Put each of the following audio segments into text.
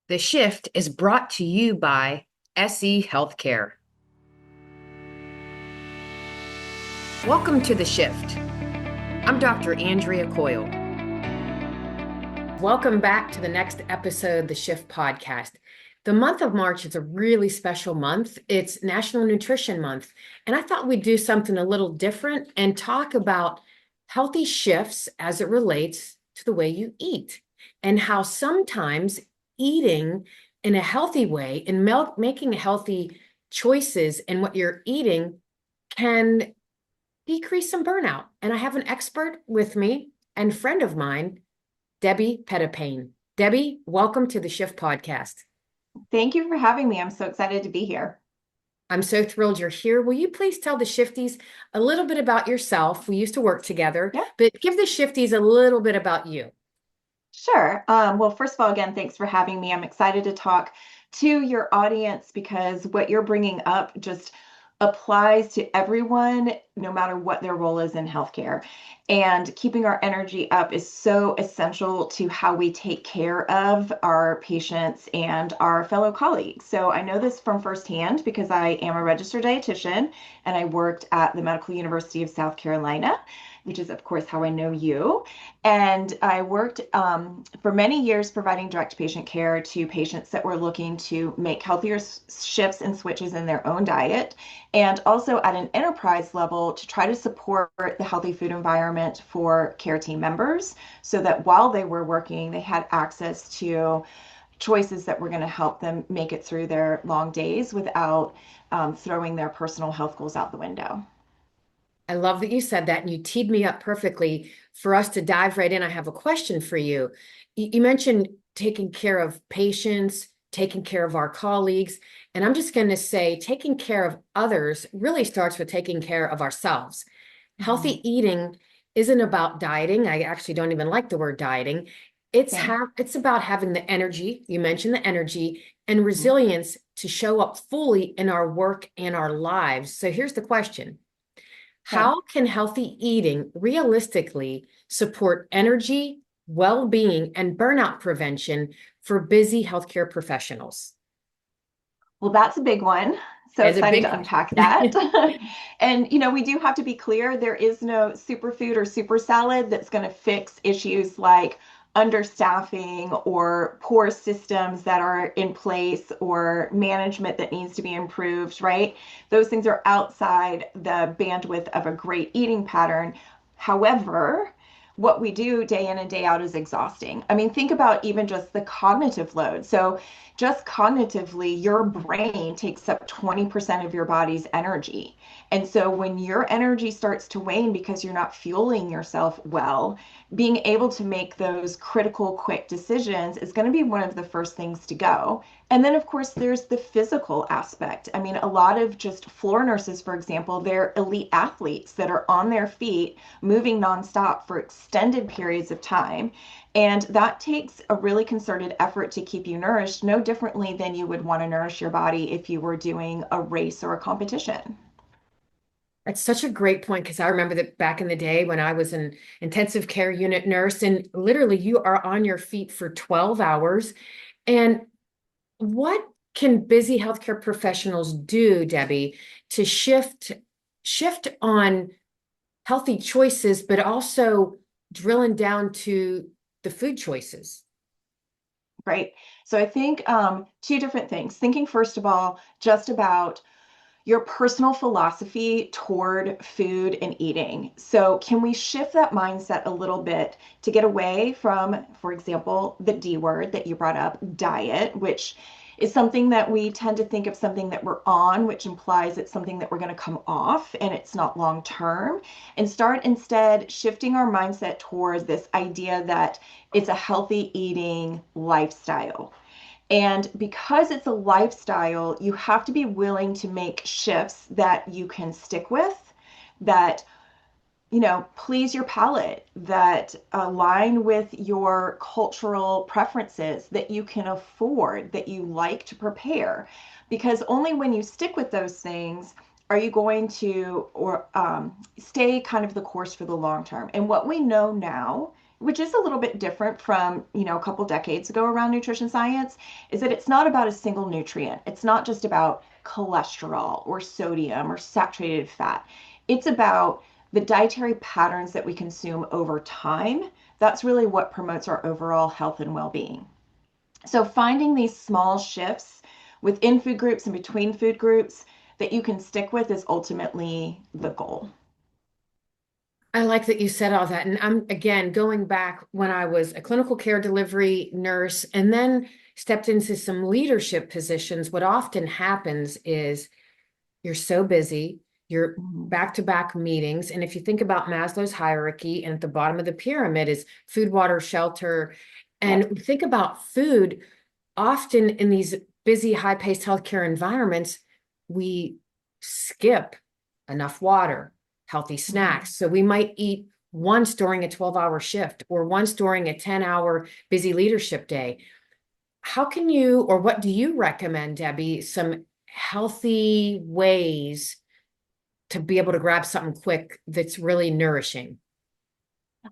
The Shift is brought to you by SE Healthcare. Welcome to The Shift. I'm Dr. Andrea Coyle. Welcome back to the next episode of the Shift podcast. The month of March is a really special month. It's National Nutrition Month. And I thought we'd do something a little different and talk about healthy shifts as it relates to the way you eat and how sometimes eating in a healthy way and making healthy choices in what you're eating can decrease some burnout. And I have an expert with me and friend of mine, Debbie Petitpain. Debbie, welcome to the Shift podcast. Thank you for having me. I'm so excited to be here. I'm so thrilled you're here. Will you please tell the Shifties a little bit about yourself? We used to work together, Yeah, but give the Shifties a little bit about you. sure. Well, first of all, again, thanks for having me. I'm excited to talk to your audience because what you're bringing up just applies to everyone, no matter what their role is in healthcare. And keeping our energy up is so essential to how we take care of our patients and our fellow colleagues. So I know this from firsthand because I am a registered dietitian and I worked at the Medical University of South Carolina, which is, of course, how I know you. And I worked for many years providing direct patient care to patients that were looking to make healthier shifts and switches in their own diet, and also at an enterprise level to try to support the healthy food environment for care team members so that while they were working, they had access to choices that were going to help them make it through their long days without throwing their personal health goals out the window. I love that you said that and you teed me up perfectly for us to dive right in. I have a question for you. You mentioned taking care of patients, taking care of our colleagues, and I'm just going to say taking care of others really starts with taking care of ourselves. Mhm. Healthy eating isn't about dieting. I actually don't even like the word dieting. Same. It's about having the energy, you mentioned the energy and Mhm. resilience to show up fully in our work and our lives. So here's the question. Okay. How can healthy eating realistically support energy, well-being, and burnout prevention for busy healthcare professionals? Well, that's a big one. So As a excited big to unpack that. And, we do have to be clear there is no superfood or super salad that's going to fix issues like understaffing or poor systems that are in place or management that needs to be improved, right? Those things are outside the bandwidth of a great eating pattern. However, what we do day in and day out is exhausting. I mean, think about even just the cognitive load. So, just cognitively, your brain takes up 20% of your body's energy. And so when your energy starts to wane because you're not fueling yourself well, being able to make those critical, quick decisions is going to be one of the first things to go. And then, of course, there's the physical aspect. I mean, a lot of just floor nurses, for example, they're elite athletes that are on their feet, moving nonstop for extended periods of time. And that takes a really concerted effort to keep you nourished, no differently than you would want to nourish your body if you were doing a race or a competition. That's such a great point because I remember that back in the day when I was an intensive care unit nurse, and literally you are on your feet for 12 hours. And what can busy healthcare professionals do, Debbie, to shift on healthy choices, but also drilling down to the food choices? Right. So I think two different things. Thinking, first of all, just about your personal philosophy toward food and eating. So, can we shift that mindset a little bit to get away from, for example, the D word that you brought up, diet, which is something that we tend to think of something that we're on, which implies it's something that we're going to come off and it's not long term, and start instead shifting our mindset toward this idea that it's a healthy eating lifestyle. And because it's a lifestyle, you have to be willing to make shifts that you can stick with, that, please your palate, that align with your cultural preferences, that you can afford, that you like to prepare. Because only when you stick with those things are you going to or stay kind of the course for the long term. And what we know now which is a little bit different from, a couple decades ago around nutrition science, is that it's not about a single nutrient. It's not just about cholesterol or sodium or saturated fat. It's about the dietary patterns that we consume over time. That's really what promotes our overall health and well-being. So finding these small shifts within food groups and between food groups that you can stick with is ultimately the goal. I like that you said all that. And I'm again going back when I was a clinical care delivery nurse and then stepped into some leadership positions. What often happens is you're so busy, you're Mhm. back to back meetings. And if you think about Maslow's hierarchy, and at the bottom of the pyramid is food, water, shelter. And Yep. we think about food often in these busy, high paced healthcare environments, we skip enough water, healthy Mhm. snacks. So we might eat once during a 12-hour shift or once during a 10-hour busy leadership day. How can you, or what do you recommend, Debbie, some healthy ways to be able to grab something quick that's really nourishing?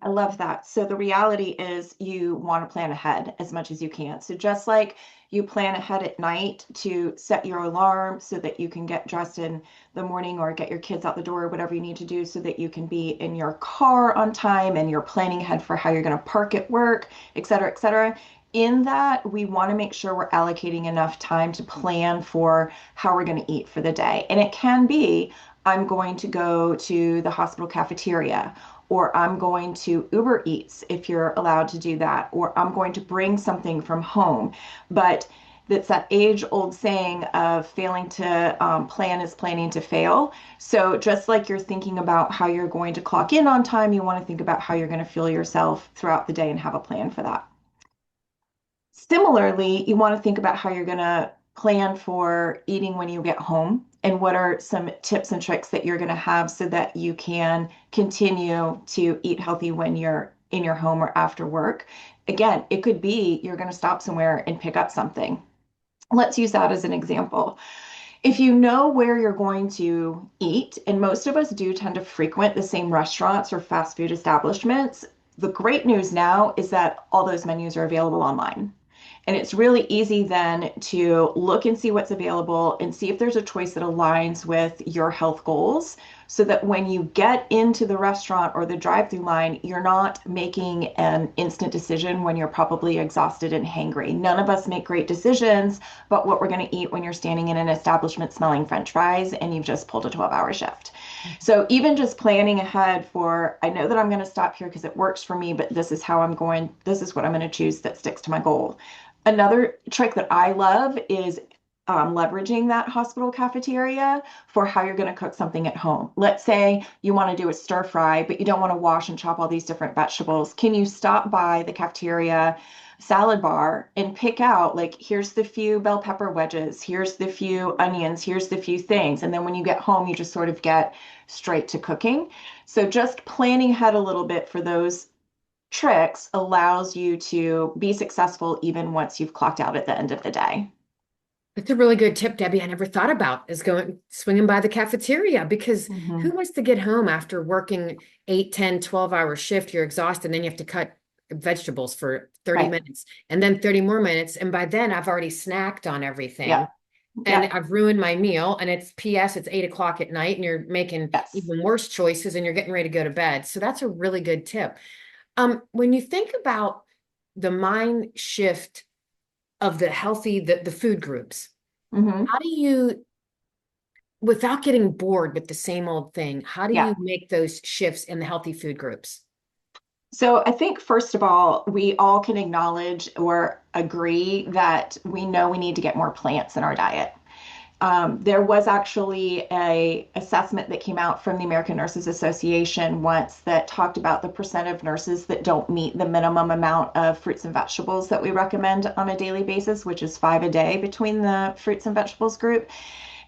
I love that. So the reality is you want to plan ahead as much as you can. So just like you plan ahead at night to set your alarm so that you can get dressed in the morning or get your kids out the door, whatever you need to do so that you can be in your car on time and you're planning ahead for how you're going to park at work, et cetera, et cetera. In that, we want to make sure we're allocating enough time to plan for how we're going to eat for the day. And it can be, I'm going to go to the hospital cafeteria, or I'm going to Uber Eats if you're allowed to do that, or I'm going to bring something from home. But that's that age old saying of failing to plan is planning to fail. So just like you're thinking about how you're going to clock in on time, you want to think about how you're going to fuel yourself throughout the day and have a plan for that. Similarly, you want to think about how you're going to plan for eating when you get home and what are some tips and tricks that you're going to have so that you can continue to eat healthy when you're in your home or after work. Again, it could be you're going to stop somewhere and pick up something. Let's use that as an example. If you know where you're going to eat, and most of us do tend to frequent the same restaurants or fast food establishments, the great news now is that all those menus are available online. And it's really easy then to look and see what's available and see if there's a choice that aligns with your health goals so that when you get into the restaurant or the drive-through line, you're not making an instant decision when you're probably exhausted and hangry. None of us make great decisions about what we're going to eat when you're standing in an establishment smelling French fries and you've just pulled a 12-hour shift. So even just planning ahead for, I know that I'm going to stop here because it works for me, but this is how I'm going, this is what I'm going to choose that sticks to my goal. Another trick that I love is leveraging that hospital cafeteria for how you're going to cook something at home. Let's say you want to do a stir fry, but you don't want to wash and chop all these different vegetables. Can you stop by the cafeteria salad bar and pick out, like, here's the few bell pepper wedges, here's the few onions, here's the few things. And then when you get home, you just sort of get straight to cooking. So just planning ahead a little bit for those tricks allows you to be successful even once you've clocked out at the end of the day. That's a really good tip, Debbie. I never thought about is going swinging by the cafeteria because who Mhm. wants to get home after working 8, 10, 12-hour shift? You're exhausted, and then you have to cut vegetables for 30 Right. minutes and then 30 more minutes. And by then I've already snacked on Yeah. everything and Yeah. I've ruined my meal. And it's PS, it's 8 o'clock at night, and you're making Yes. even worse choices and you're getting ready to go to bed. So that's a really good tip. When you think about the mind shift of the healthy, the food groups, Hmm. how do you, without getting bored with the same old thing, how do Yeah. you make those shifts in the healthy food groups? So I think first of all, we all can acknowledge or agree that we know we need to get more plants in our diet. There was actually a assessment that came out from the American Nurses Association once that talked about the percent of nurses that don't meet the minimum amount of fruits and vegetables that we recommend on a daily basis, which is 5 a day between the fruits and vegetables group.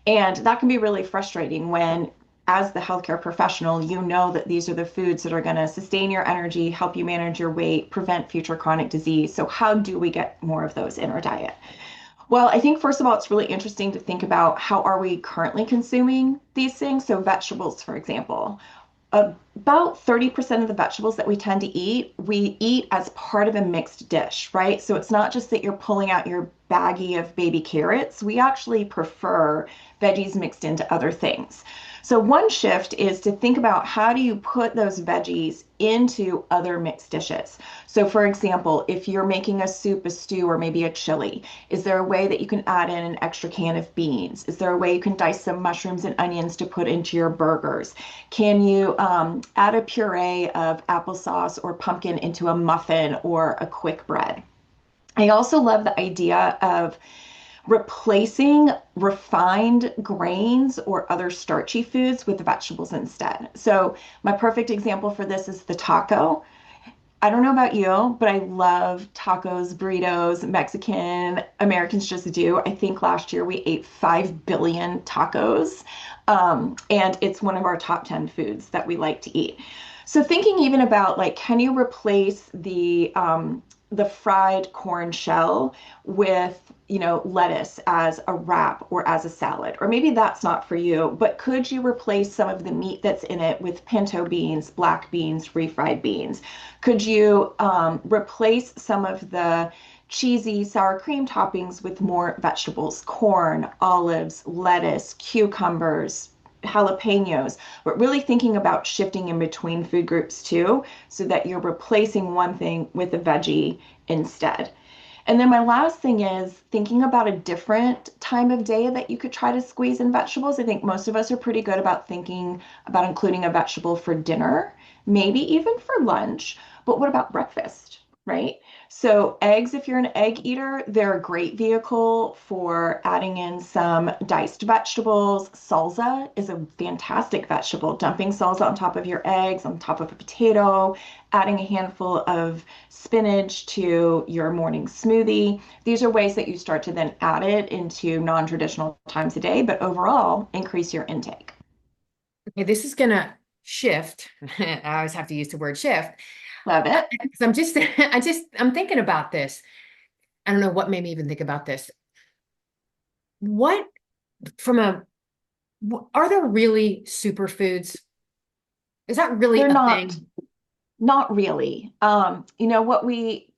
And that can be really frustrating when, as the healthcare professional, you know that these are the foods that are going to sustain your energy, help you manage your weight, prevent future chronic disease. So, how do we get more of those in our diet? Well, I think first of all, it's really interesting to think about how are we currently consuming these things. So vegetables, for example, a About 30% of the vegetables that we tend to eat, we eat as part of a mixed dish, right? So it's not just that you're pulling out your baggie of baby carrots. We actually prefer veggies mixed into other things. So one shift is to think about how do you put those veggies into other mixed dishes. So for example, if you're making a soup, a stew, or maybe a chili, is there a way that you can add in an extra can of beans? Is there a way you can dice some mushrooms and onions to put into your burgers? Can you add a puree of applesauce or pumpkin into a muffin or a quick bread? I also love the idea of replacing refined grains or other starchy foods with vegetables instead. So, my perfect example for this is the taco. I don't know about you, but I love tacos, burritos. Mexican Americans just do. I think last year we ate 5 billion tacos, and it's one of our top 10 foods that we like to eat. So thinking even about like, can you replace the fried corn shell with, lettuce as a wrap or as a salad? Or maybe that's not for you, but could you replace some of the meat that's in it with pinto beans, black beans, refried beans? Could you replace some of the cheesy sour cream toppings with more vegetables, corn, olives, lettuce, cucumbers, jalapenos, but really thinking about shifting in between food groups too, so that you're replacing one thing with a veggie instead. And then my last thing is thinking about a different time of day that you could try to squeeze in vegetables. I think most of us are pretty good about thinking about including a vegetable for dinner, maybe even for lunch. But what about breakfast, right? So eggs, if you're an egg eater, they're a great vehicle for adding in some diced vegetables. Salsa is a fantastic vegetable. Dumping salsa on top of your eggs, on top of a potato, adding a handful of spinach to your morning smoothie. These are ways that you start to then add it into non-traditional times a day, but overall increase your intake. Okay, this is gonna shift. I always have to use the word shift. Love it. 'Cause I'm just, I'm thinking about this. I don't know what made me even think about this. What, from a, are there really superfoods? Is that really They're a not thing? not really. What we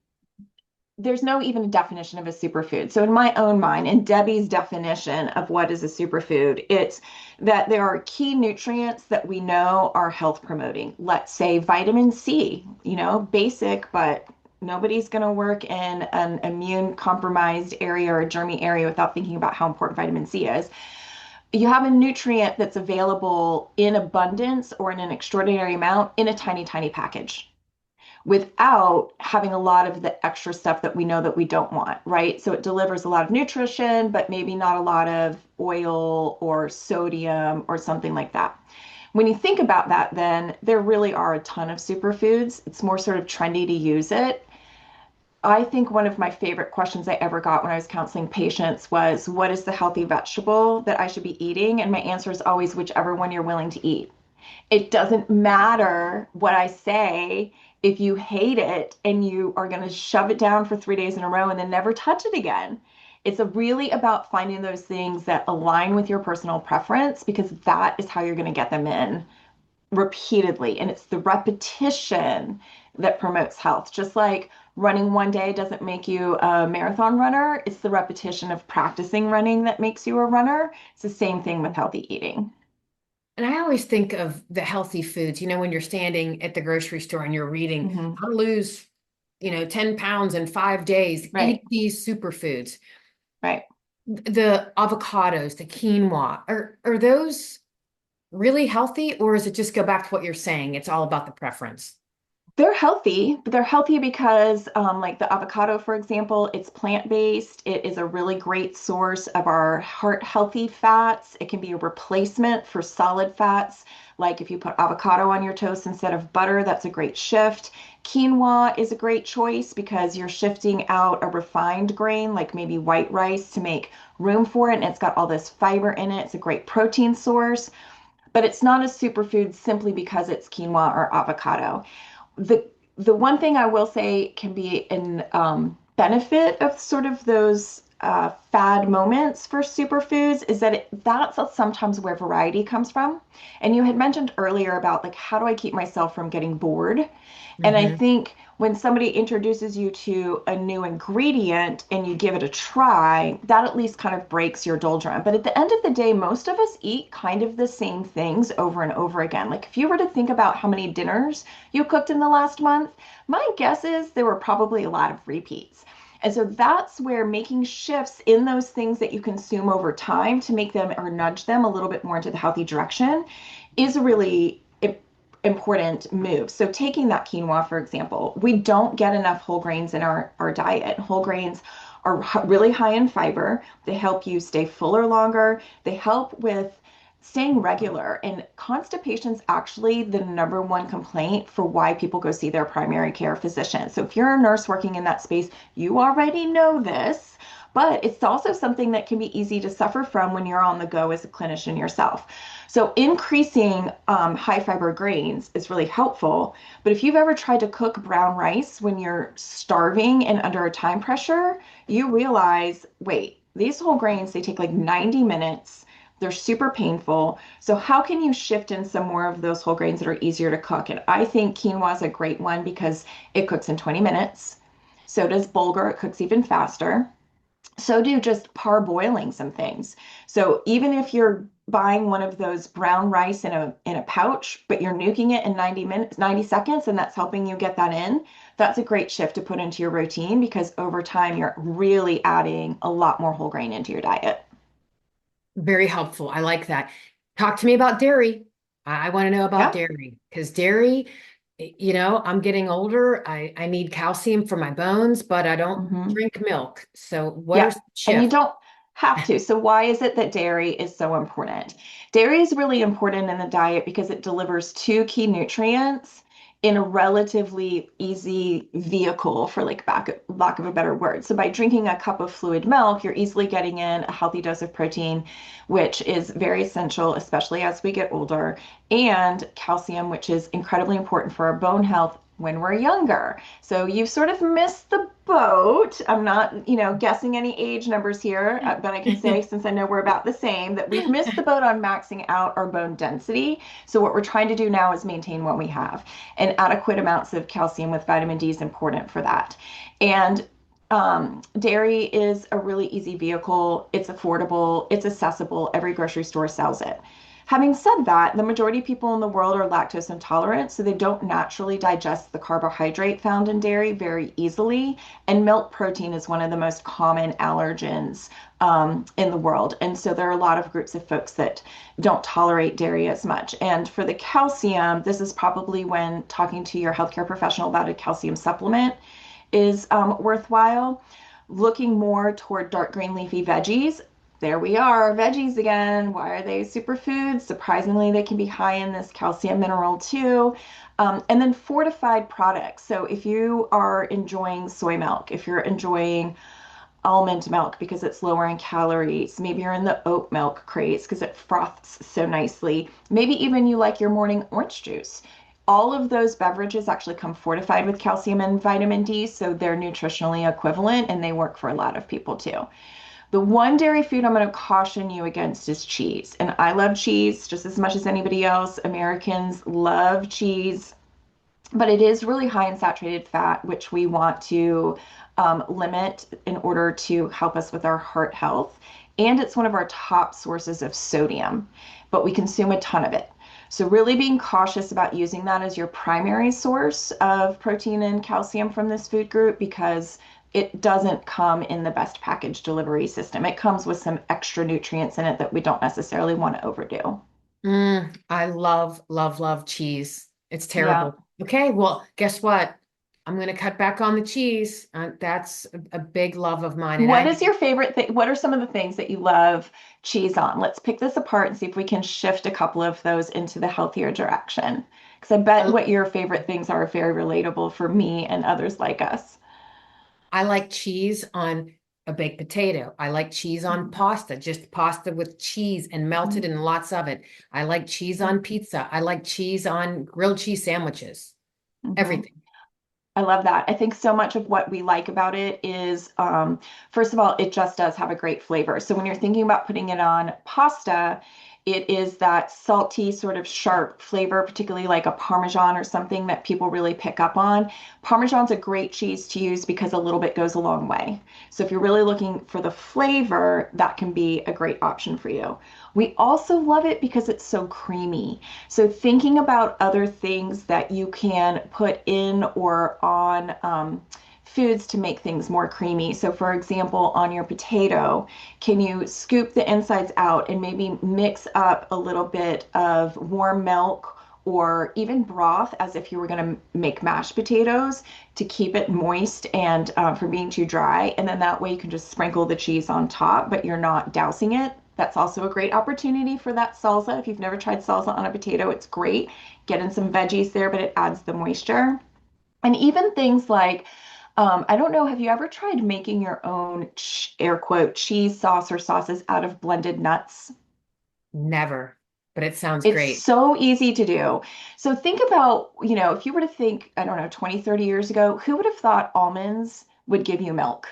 there's no even a definition of a superfood. So in my own mind, in Debbie's definition of what is a superfood, it's that there are key nutrients that we know are health promoting. Let's say vitamin C, basic, but nobody's going to work in an immune compromised area or a germy area without thinking about how important vitamin C is. You have a nutrient that's available in abundance or in an extraordinary amount in a tiny, tiny package without having a lot of the extra stuff that we know that we don't want, right? So it delivers a lot of nutrition, but maybe not a lot of oil or sodium or something like that. When you think about that, then there really are a ton of superfoods. It's more sort of trendy to use it. I think one of my favorite questions I ever got when I was counseling patients was, what is the healthy vegetable that I should be eating? And my answer is always whichever one you're willing to eat. It doesn't matter what I say if you hate it and you are going to shove it down for 3 days in a row and then never touch it again. It's really about finding those things that align with your personal preference, because that is how you're going to get them in repeatedly. And it's the repetition that promotes health. Just like running one day doesn't make you a marathon runner, it's the repetition of practicing running that makes you a runner. It's the same thing with healthy eating. And I always think of the healthy foods, when you're standing at the grocery store and you're reading, Hmm. how to lose, 10 pounds in 5 days, eat Right, these superfoods. right. The avocados, the quinoa, are those really healthy, or is it just go back to what you're saying? It's all about the preference. They're healthy, but they're healthy because, like the avocado, for example, it's plant-based. It is a really great source of our heart healthy fats. It can be a replacement for solid fats. Like if you put avocado on your toast instead of butter, that's a great shift. Quinoa is a great choice because you're shifting out a refined grain, like maybe white rice, to make room for it. And it's got all this fiber in it. It's a great protein source, but it's not a superfood simply because it's quinoa or avocado. The one thing I will say can be an benefit of sort of those fad moments for superfoods is that that's sometimes where variety comes from. And you had mentioned earlier about like, how do I keep myself from getting bored? And I Hmm. think when somebody introduces you to a new ingredient and you give it a try, that at least kind of breaks your doldrum. But at the end of the day, most of us eat kind of the same things over and over again. Like if you were to think about how many dinners you cooked in the last month, my guess is there were probably a lot of repeats. And so that's where making shifts in those things that you consume over time to make them or nudge them a little bit more into the healthy direction is a really important move. So taking that quinoa, for example, we don't get enough whole grains in our diet. Whole grains are really high in fiber. They help you stay fuller longer. They help with staying regular. And constipation is actually the number one complaint for why people go see their primary care physician. So if you're a nurse working in that space, you already know this. But it's also something that can be easy to suffer from when you're on the go as a clinician yourself. So increasing high fiber grains is really helpful. But if you've ever tried to cook brown rice when you're starving and under a time pressure, you realize, wait, these whole grains, they take like 90 minutes. They're super painful. So how can you shift in some more of those whole grains that are easier to cook? And I think quinoa is a great one because it cooks in 20 minutes. So does bulgur, it cooks even faster. So do just parboiling some things. So even if you're buying one of those brown rice in a pouch, but you're nuking it in 90 minutes, 90 seconds, and that's helping you get that in, that's a great shift to put into your routine because over time you're really adding a lot more whole grain into your diet. Very helpful. I like that. Talk to me about dairy. I want to know about Yeah. dairy because dairy, I'm getting older. I need calcium for my bones, but I don't Hmm. drink milk. So what are Yeah. some And you shifts? don't have to. So why is it that dairy is so important? Dairy is really important in the diet because it delivers two key nutrients in a relatively easy vehicle, for lack of a better word. So by drinking a cup of fluid milk, you're easily getting in a healthy dose of protein, which is very essential, especially as we get older, and calcium, which is incredibly important for our bone health when we're younger. So you've sort of missed the boat. I'm not, guessing any age numbers here, but I can say, since I know we're about the same, that we've missed the boat on maxing out our bone density. So what we're trying to do now is maintain what we have. And adequate amounts of calcium with vitamin D is important for that. And dairy is a really easy vehicle. It's affordable, it's accessible. Every grocery store sells it. Having said that, the majority of people in the world are lactose intolerant, so they don't naturally digest the carbohydrate found in dairy very easily. And milk protein is one of the most common allergens in the world. And so there are a lot of groups of folks that don't tolerate dairy as much. And for the calcium, this is probably when talking to your healthcare professional about a calcium supplement is worthwhile. Looking more toward dark green leafy veggies. There we are, veggies again. Why are they superfoods? Surprisingly, they can be high in this calcium mineral too. And then fortified products. So if you are enjoying soy milk, if you're enjoying almond milk because it's lower in calories, maybe you're in the oat milk craze because it froths so nicely. Maybe even you like your morning orange juice. All of those beverages actually come fortified with calcium and vitamin D, so they're nutritionally equivalent and they work for a lot of people too. The one dairy food I'm going to caution you against is cheese. And I love cheese just as much as anybody else. Americans love cheese, but it is really high in saturated fat, which we want to limit in order to help us with our heart health. And it's one of our top sources of sodium, but we consume a ton of it. So, really being cautious about using that as your primary source of protein and calcium from this food group because it doesn't come in the best package delivery system. It comes with some extra nutrients in it that we don't necessarily want to overdo. I love, love, love cheese. It's Yeah. terrible. Okay, well, guess what? I'm going to cut back on the cheese. That's a big love of mine. And What I is your favorite thing? What are some of the things that you love cheese on? Let's pick this apart and see if we can shift a couple of those into the healthier direction. Because I bet I, what your favorite things are very relatable for me and others like us. I like cheese on a baked potato. I like cheese on Mhm. pasta, just pasta with cheese and melted and lots of it. I like cheese on pizza. I like cheese on grilled cheese sandwiches. Mhm. Everything. I love that. I think so much of what we like about it is, first of all, it just does have a great flavor. So when you're thinking about putting it on pasta, it is that salty, sort of sharp flavor, particularly like a Parmesan or something that people really pick up on. Parmesan's a great cheese to use because a little bit goes a long way. So if you're really looking for the flavor, that can be a great option for you. We also love it because it's so creamy. So thinking about other things that you can put in or on foods to make things more creamy. So for example, on your potato, can you scoop the insides out and maybe mix up a little bit of warm milk or even broth as if you were going to make mashed potatoes to keep it moist and from being too dry. And then that way you can just sprinkle the cheese on top, but you're not dousing it. That's also a great opportunity for that salsa. If you've never tried salsa on a potato, it's great. Get in some veggies there, but it adds the moisture. And even things like, I don't know, have you ever tried making your own air quote cheese sauce or sauces out of blended nuts? Never, but it sounds It's great. so easy to do. So think about, if you were to think, I don't know, 20, 30 years ago, who would have thought almonds would give you milk?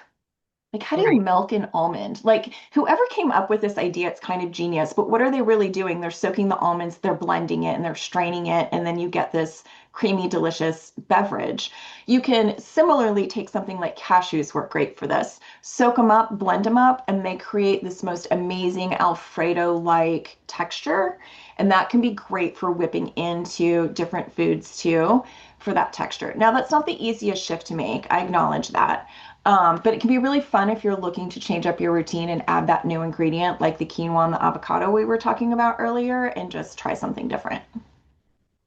Like, how do you Right. milk an almond? Like, whoever came up with this idea, it's kind of genius. But what are they really doing? They're soaking the almonds, they're blending it, and they're straining it, and then you get this creamy, delicious beverage. You can similarly take something like cashews, work great for this. Soak them up, blend them up, and they create this most amazing Alfredo-like texture. And that can be great for whipping into different foods too for that texture. Now, that's not the easiest shift to make. I acknowledge that. But it can be really fun if you're looking to change up your routine and add that new ingredient like the quinoa and the avocado we were talking about earlier and just try something different.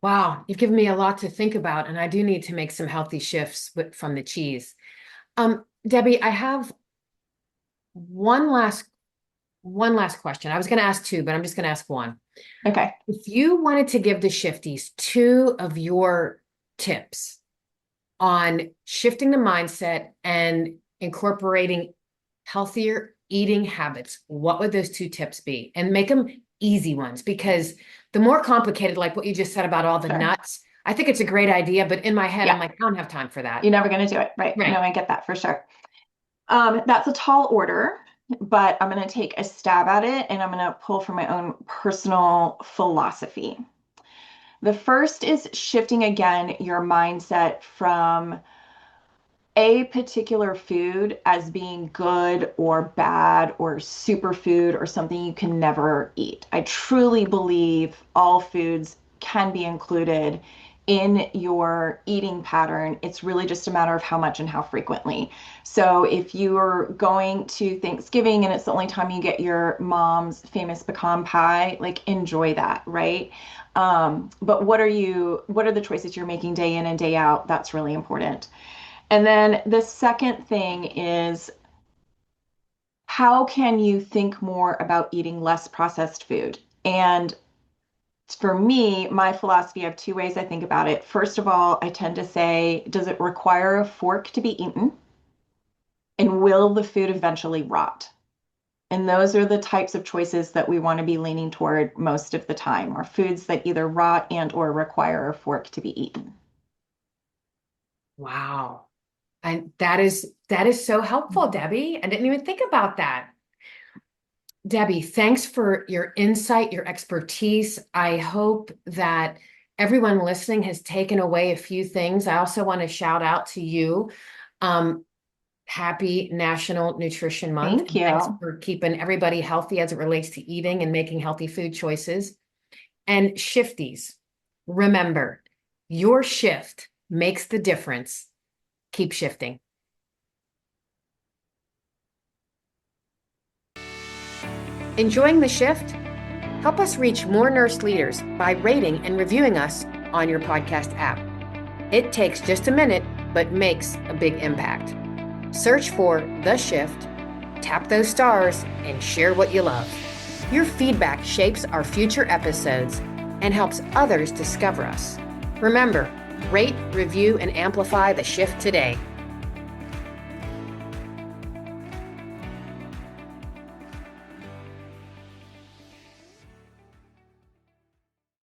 Wow, you've given me a lot to think about, and I do need to make some healthy shifts from the cheese. Debbie, I have one last one last question. I was going to ask two, but I'm just going to ask one. Okay. If you wanted to give the shifties two of your tips on shifting the mindset and incorporating healthier eating habits, what would those two tips be? And make them easy ones, because the more complicated, like what you just said about all the Sure. nuts, I think it's a great idea, but in my head, Yeah. I'm like, I don't have time for that. You're never going to do it. Right. No, Right. I get that for sure. That's a tall order, but I'm going to take a stab at it and I'm going to pull from my own personal philosophy. The first is shifting again your mindset from a particular food as being good or bad or superfood or something you can never eat. I truly believe all foods can be included in your eating pattern. It's really just a matter of how much and how frequently. So if you're going to Thanksgiving and it's the only time you get your mom's famous pecan pie, like enjoy that, right? But what are the choices you're making day in and day out? That's really important. And then the second thing is, how can you think more about eating less processed food? And for me, my philosophy, I have two ways I think about it. First of all, I tend to say, does it require a fork to be eaten? And will the food eventually rot? And those are the types of choices that we want to be leaning toward most of the time, are foods that either rot and or require a fork to be eaten. Wow. And that is so helpful, Debbie. I didn't even think about that. Debbie, thanks for your insight, your expertise. I hope that everyone listening has taken away a few things. I also want to shout out to you. Happy National Nutrition Month. Thank And thanks you. for keeping everybody healthy as it relates to eating and making healthy food choices. And shifties, remember, your shift makes the difference. Keep shifting. Enjoying the shift? Help us reach more nurse leaders by rating and reviewing us on your podcast app. It takes just a minute, but makes a big impact. Search for The Shift, tap those stars, and share what you love. Your feedback shapes our future episodes and helps others discover us. Remember, rate, review, and amplify The Shift today.